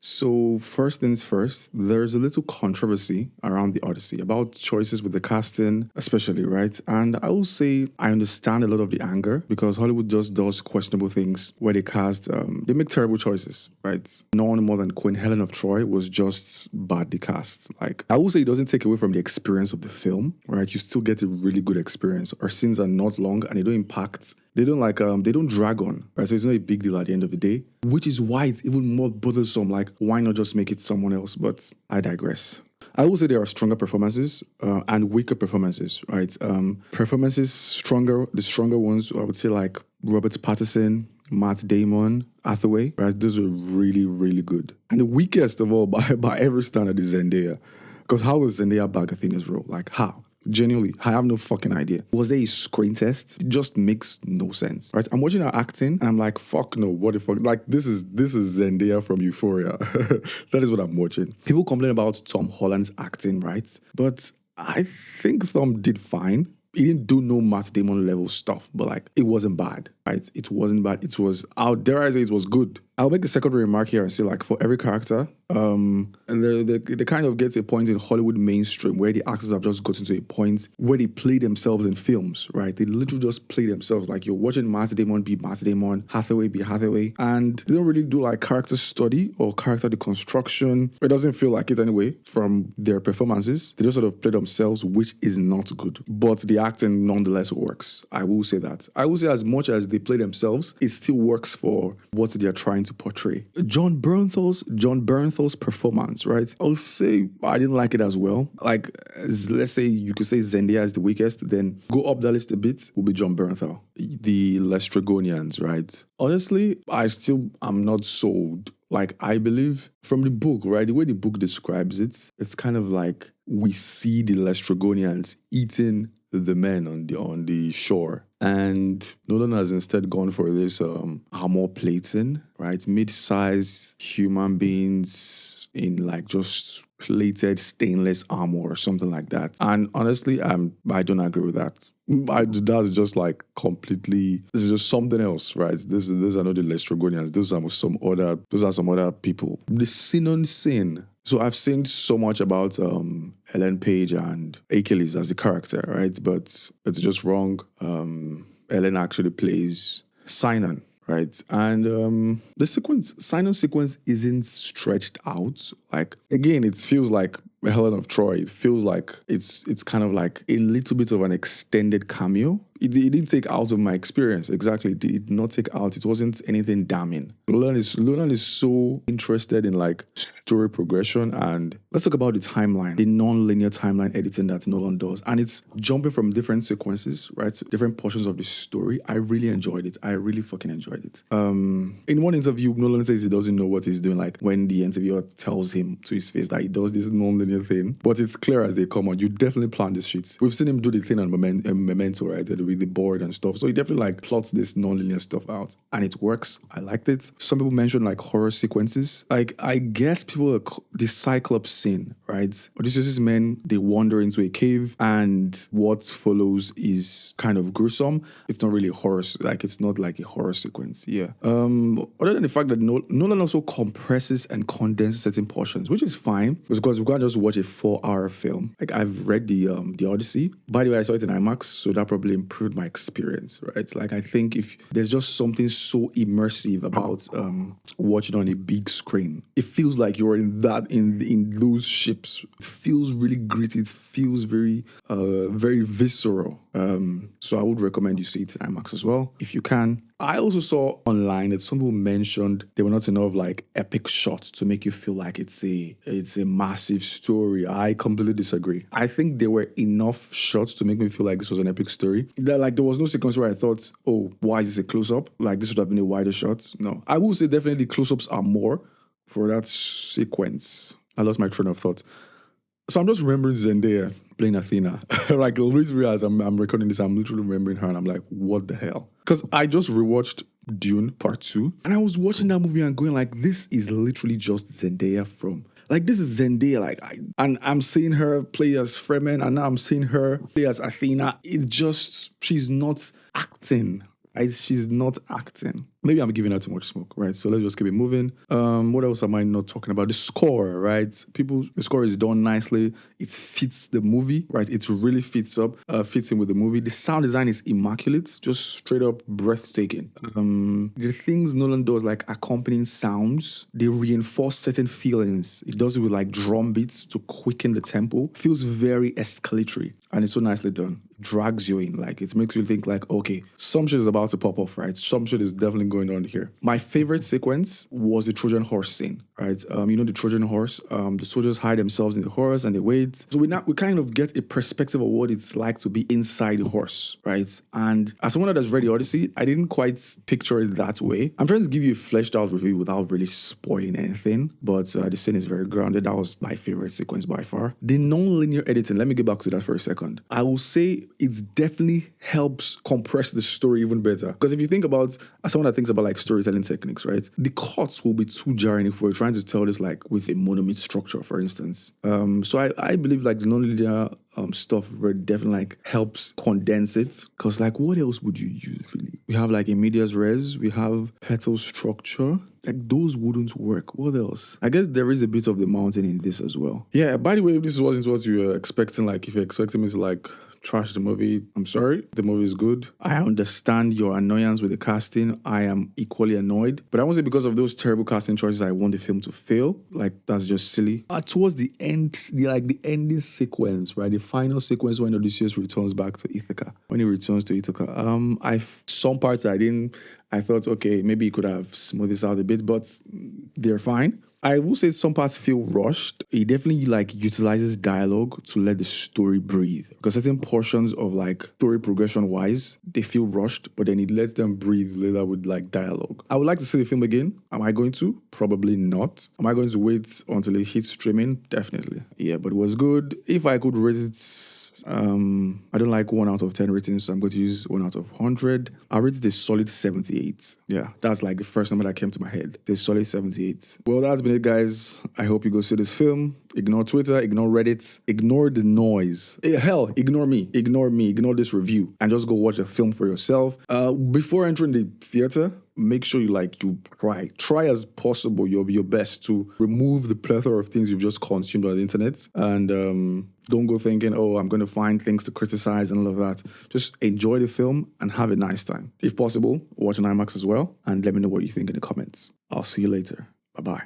So, first things first, there's a little controversy around the Odyssey about choices with the casting, especially, right? And I will say I understand a lot of the anger because Hollywood just does questionable things where they cast, they make terrible choices, right? No one more than Queen Helen of Troy was just badly cast. Like, I will say it doesn't take away from the experience of the film, right? You still get a really good experience. Our scenes are not long and they don't impact, they don't drag on, right? So it's not a big deal at the end of the day, which is why it's even more bothersome. Like, why not just make it someone else? But I digress. I will say there are stronger performances and weaker performances, right? Performances stronger, the stronger ones, I would say like Robert Pattinson, Matt Damon, Hathaway, right? Those are really, really good. And the weakest of all, by every standard, is Zendaya. Because how was Zendaya bag Athena's role? Like, how? Genuinely, I have no fucking idea. Was there a screen test? It just makes no sense, right? I'm watching her acting, and I'm like, fuck no, what the fuck? Like, this is Zendaya from Euphoria. That is what I'm watching. People complain about Tom Holland's acting, right? But I think Tom did fine. He didn't do no Matt Damon level stuff, but like, it wasn't bad, right? It wasn't bad. It was, out dare I say, it was good. I'll make a secondary remark here and say, like, for every character, and they kind of get to a point in Hollywood mainstream where the actors have just gotten to a point where they play themselves in films, right? They literally just play themselves. Like, you're watching Matt Damon be Matt Damon, Hathaway be Hathaway, and they don't really do like character study or character deconstruction. It doesn't feel like it anyway from their performances. They just sort of play themselves, which is not good. But the acting nonetheless works. I will say that. I will say as much as they play themselves, it still works for what they're trying to portray. John Bernthal's performance, right? I'll say I didn't like it as well. Like, let's say you could say Zendaya is the weakest, then go up that list a bit will be John Bernthal, the Lestragonians, right? Honestly, I still am not sold. Like, I believe from the book, right? The way the book describes it, it's kind of like we see the Lestragonians eating the men on the shore. And Nolan has instead gone for this armor plating, right? Mid-sized human beings in like just plated stainless armor or something like that. And honestly, I don't agree with that. That's just like completely. This is just something else, right? These are not the Lestragonians. Those are some other people. The sin on sin. So I've seen so much about Ellen Page and Achilles as a character, right? But it's just wrong. Ellen actually plays Sinon, right? And the Sinon sequence isn't stretched out. Like, again, it feels like Helen of Troy. It feels like it's kind of like a little bit of an extended cameo. It didn't take out of my experience. Exactly. It did not take out. It wasn't anything damning. Nolan is so interested in like story progression, and let's talk about the timeline, the non-linear timeline editing that Nolan does. And it's jumping from different sequences, right? Different portions of the story. I really enjoyed it. I really fucking enjoyed it. In one interview, Nolan says he doesn't know what he's doing, like when the interviewer tells him to his face that he does this non-linear thing. But it's clear as they come on. You definitely plan this shit. We've seen him do the thing on Memento, right? With the board and stuff. So he definitely like plots this non-linear stuff out, and it works. I liked it. Some people mention like horror sequences. Like, I guess people are the Cyclops scene, right? Odysseus' men, they wander into a cave, and what follows is kind of gruesome. It's not really horror, like it's not like a horror sequence. Yeah. Other than the fact that Nolan also compresses and condenses certain portions, which is fine because we can't just watch a 4-hour film. Like, I've read the Odyssey. By the way, I saw it in IMAX, so that probably improved my experience, right? Like, I think if there's just something so immersive about watching on a big screen, it feels like you're in those ships. It feels really gritty. It feels very very visceral. So I would recommend you see it in IMAX as well if you can. I also saw online that some people mentioned there were not enough like epic shots to make you feel like it's a massive story. I completely disagree. I think there were enough shots to make me feel like this was an epic story. That like there was no sequence where I thought, oh, why is this a close-up? Like, this would have been a wider shot. No. I will say definitely close-ups are more for that sequence. I lost my train of thought. So I'm just remembering Zendaya playing Athena. Like, the reason realize I'm recording this, I'm literally remembering her, and I'm like, what the hell? Because I just rewatched Dune Part 2, and I was watching that movie and going like, this is literally just Zendaya from... Like, this is Zendaya, like, I'm seeing her play as Fremen, and now I'm seeing her play as Athena. It just, she's not acting. She's not acting. maybe I'm giving out too much smoke, right? So let's just keep it moving. What else am I not talking about? The score, right? The score is done nicely. It fits the movie, right? It really fits in with the movie. The sound design is immaculate, just straight up breathtaking. The things Nolan does, like accompanying sounds, they reinforce certain feelings. It does it with like drum beats to quicken the tempo. Feels very escalatory, and it's so nicely done. It drags you in, like it makes you think like, okay, some shit is about to pop off, right? Some shit is definitely going on here. My favorite sequence was the Trojan horse scene, right? The Trojan horse. The soldiers hide themselves in the horse and they wait. So we kind of get a perspective of what it's like to be inside the horse, right? And as someone that has read the Odyssey, I didn't quite picture it that way. I'm trying to give you a fleshed out review without really spoiling anything, but the scene is very grounded. That was my favorite sequence by far. The non-linear editing, let me get back to that for a second. I will say it definitely helps compress the story even better. Because if you think about, as someone that thinks about like storytelling techniques, right? The cuts will be too jarring if we're trying to tell this like with a monomyth structure, for instance. So I believe like the non-linear stuff very definitely like helps condense it. Because like what else would you use really? We have like in medias res, we have petal structure. Like those wouldn't work. What else? I guess there is a bit of the mountain in this as well. Yeah, by the way, if this wasn't what you were expecting, like if you're expecting me to like trash the movie, I'm sorry. The movie is good. I understand your annoyance with the casting. I am equally annoyed. But I won't say because of those terrible casting choices I want the film to fail. Like that's just silly. Towards the end, the ending sequence, right? The final sequence when Odysseus returns back to Ithaca. When he returns to Ithaca, some parts I thought, okay, maybe he could have smoothed this out a bit, but they're fine. I will say some parts feel rushed. He definitely like utilizes dialogue to let the story breathe. Because certain portions of like story progression wise, they feel rushed, but then it lets them breathe later with like dialogue. I would like to see the film again. Am I going to? Probably not. Am I going to wait until it hits streaming? Definitely. Yeah, but it was good. If I could rate it, I don't like 1 out of 10 ratings, so I'm going to use 1 out of 100. I rated a solid 78. Yeah, that's like the first number that came to my head. A solid 78. Well, that's been it, guys. I hope you go see this film. Ignore Twitter, ignore Reddit, ignore the noise. Hell, ignore me, ignore this review, and just go watch the film for yourself. Before entering the theater, make sure you try as possible your best to remove the plethora of things you've just consumed on the internet, and don't go thinking, oh, I'm going to find things to criticize and all of that. Just enjoy the film and have a nice time. If possible, watch an IMAX as well, and let me know what you think in the comments. I'll see you later. Bye-bye.